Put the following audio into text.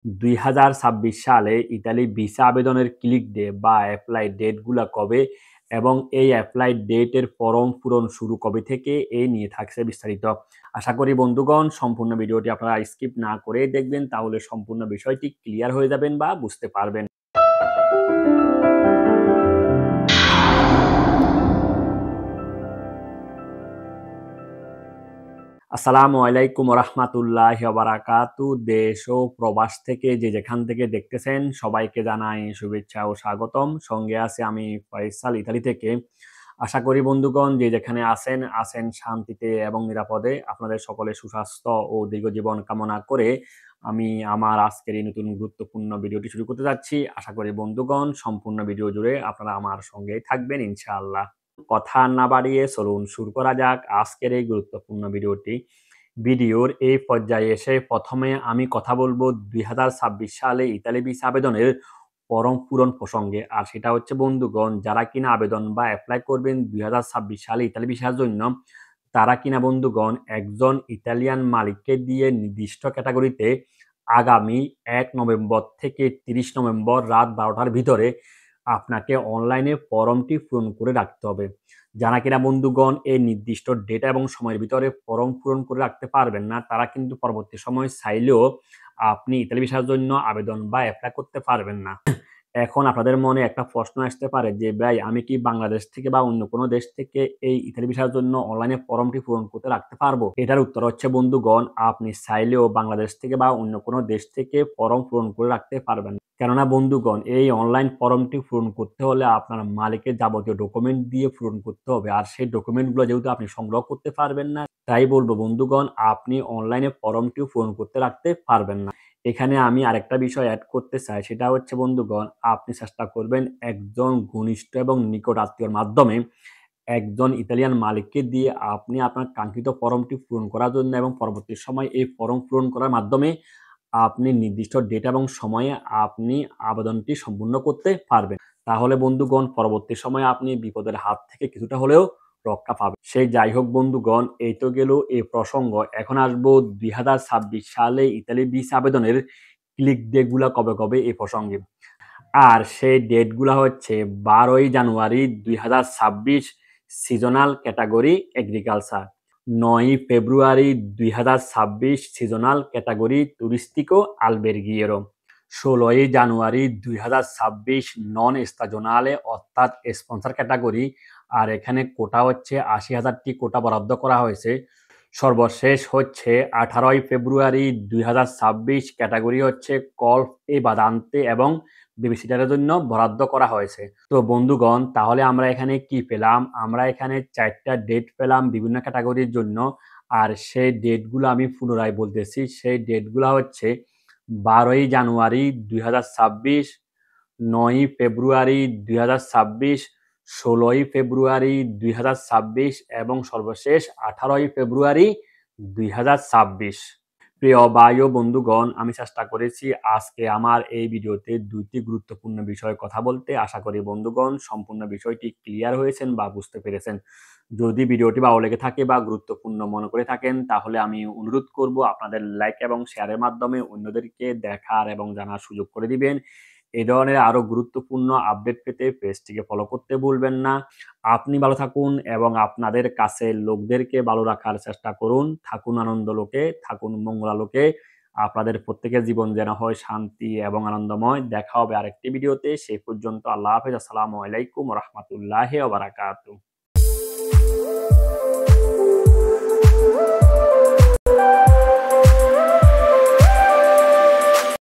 2026 সালে Italy visa আবেদনের click day বা অ্যাপ্লাই ডেটগুলা কবে এবং এই অ্যাপ্লাই ডেটের ফরম পূরণ শুরু কবে থেকে এই নিয়ে থাকছে বিস্তারিত। আশা করি বন্ধুগণ সম্পূর্ণ ভিডিওটি আপনারা স্কিপ না করে দেখবেন, তাহলে সম্পূর্ণ বিষয়টি ক্লিয়ার হয়ে যাবেন বা বুঝতে পারবেন। আসসালামু আলাইকুম রহমাতুল্লাহি ওয়া বারাকাতু। দেশ ও প্রবাস থেকে যে যেখান থেকে দেখতেছেন সবাইকে জানাই শুভেচ্ছা ও স্বাগতম। সঙ্গে আছে আমি ফয়সাল ইতালি থেকে। আশা করি বন্ধুগণ যে যেখানে আছেন শান্তিতে এবং নিরাপদে। আপনাদের সকলের সুস্বাস্থ্য ও দীর্ঘ জীবন কামনা করে আমি আমার আজকের এই নতুন গুরুত্বপূর্ণ ভিডিওটি শুরু করতে যাচ্ছি। আশা করি বন্ধুগণ সম্পূর্ণ ভিডিও জুড়ে আপনারা আমার সঙ্গেই থাকবেন ইনশাআল্লাহ। কথা না বাড়িয়ে চলুন শুরু করা যাক আজকের এই গুরুত্বপূর্ণ ভিডিওটি। ভিডিওর এই পর্যায়ে এসে প্রথমে আমি কথা বলবো 2026 সালে ইতালি ভিসা আবেদনের ফরম পূরণ প্রসঙ্গে। আর সেটা হচ্ছে বন্ধুগণ, যারা কিনা আবেদন বা এপ্লাই করবেন 2026 সালে ইতালি ভিসার জন্য, তারা কিনা বন্ধুগণ একজন ইতালিয়ান মালিককে দিয়ে নির্দিষ্ট ক্যাটাগরিতে আগামী 1 নভেম্বর থেকে 30 নভেম্বর রাত 12টার ভিতরে আপনাকে অনলাইনে ফর্মটি পূরণ করে রাখতে হবে। যারা কিনা বন্ধুগণ এই নির্দিষ্ট ডেটা এবং সময়ের ভিতরে ফর্ম পূরণ করে রাখতে পারবেন না, তারা কিন্তু পরবর্তী সময় চাইলেও আপনি ইতালি ভিসার জন্য আবেদন বা এপ্লাই করতে পারবেন না। এখন আপনাদের মনে একটা প্রশ্ন আসতে পারে যে ভাই, আমি কি বাংলাদেশ থেকে বা অন্য কোনো দেশ থেকে এই ইতালি ভিসার জন্য অনলাইনে ফর্মটি পূরণ করতে রাখতে পারবো? এটার উত্তর হচ্ছে বন্ধুগণ, আপনি চাইলেও বাংলাদেশ থেকে বা অন্য কোনো দেশ থেকে ফর্ম পূরণ করে রাখতে পারবেন না। কেননা বন্ধুগণ, এই অনলাইন ফর্মটি পূরণ করতে হলে আপনার মালিকের যাবতীয় ডকুমেন্ট দিয়ে পূরণ করতে হবে। আর সেই ডকুমেন্টগুলো যেহেতু আপনি সংগ্রহ করতে পারবেন না, তাই বলবো বন্ধুগণ, আপনি অনলাইনে ফর্মটিও পূরণ করতে রাখতে পারবেন না। এখানে আমি আরেকটা বিষয় এড করতে চাই, সেটা হচ্ছে বন্ধুগণ, আপনি চেষ্টা করবেন একজন ঘনিষ্ঠ এবং নিকট আত্মীয়র মাধ্যমে একজন ইতালিয়ান মালিককে দিয়ে আপনি আপনার কাঙ্ক্ষিত ফর্মটি পূরণ করার জন্য, এবং পরবর্তী সময় এই ফর্ম পূরণ করার মাধ্যমে আপনি নির্দিষ্ট ডেট এবং সময়ে আপনি আবেদনটি সম্পূর্ণ করতে পারবেন। তাহলে বন্ধুগণ পরবর্তী সময়ে আপনি বিপদের হাত থেকে কিছুটা হলেও রক্ষা পাবেন। সেই যাই হোক বন্ধুগণ, এই তো গেল এই প্রসঙ্গ। এখন আসবো 2026 সালে ইতালি ভিসা আবেদনের ক্লিক ডে গুলা কবে কবে এই প্রসঙ্গে। আর সেই ডেটগুলা হচ্ছে 12ই জানুয়ারি 2026 সিজনাল ক্যাটাগরি এগ্রিকালচার, 9ই ফেব্রুয়ারি 2026 সিজনাল ক্যাটাগরি তুরিস্টিকো আলবেরগিয়েরো, 16ই জানুয়ারি 2026 নন স্তাজনালে অর্থাৎ স্পন্সর ক্যাটাগরি। আর এখানে কোটা হচ্ছে 80,000টি কোটা বরাদ্দ করা হয়েছে। সর্বশেষ হচ্ছে 18ই ফেব্রুয়ারি 2026 ক্যাটাগরি হচ্ছে কল্ফ এ বাদান্তে এবং বেবিসিটারের জন্য বরাদ্দ করা হয়েছে। তো বন্ধুগণ, তাহলে আমরা এখানে কি পেলাম? আমরা এখানে 4টা ডেট পেলাম বিভিন্ন ক্যাটাগরির জন্য। আর সেই ডেটগুলো আমি পুনরায় বলতেছি। সেই ডেটগুলো হচ্ছে 12ই জানুয়ারি 2026, 9ই ফেব্রুয়ারি 2026, 16ই ফেব্রুয়ারি 2026 এবং সর্বশেষ 18ই ফেব্রুয়ারি 2026। প্রিয় ভাই ও বন্ধুগণ, আমি চেষ্টা করেছি আজকে আমার এই ভিডিওতে 2টি গুরুত্বপূর্ণ বিষয়ে কথা বলতে। আশা করি বন্ধুগণ সম্পূর্ণ বিষয়টি ক্লিয়ার হয়েছেন বা বুঝতে পেরেছেন। যদি ভিডিওটি ভালো লেগে থাকে বা গুরুত্বপূর্ণ মনে করে থাকেন, তাহলে আমি অনুরোধ করব আপনাদের লাইক এবং শেয়ারের মাধ্যমে অন্যদেরকে দেখার এবং জানার সুযোগ করে দিবেন। এই ধরনের আরো গুরুত্বপূর্ণ আপডেট পেতে পেজটিকে ফলো করতে ভুলবেন না। আপনি ভালো থাকুন এবং আপনাদের কাছের লোকদেরকে ভালো রাখার চেষ্টা করুন। থাকুন আনন্দলোকে, থাকুন মঙ্গলালোকে। আপনাদের প্রত্যেকের জীবন যেন হয় শান্তি এবং আনন্দময়। দেখা হবে আরেকটি ভিডিওতে। সেই পর্যন্ত আল্লাহ হাফেজ। আসসালামু আলাইকুম ওয়া রাহমাতুল্লাহি ওয়া বারাকাতুহু।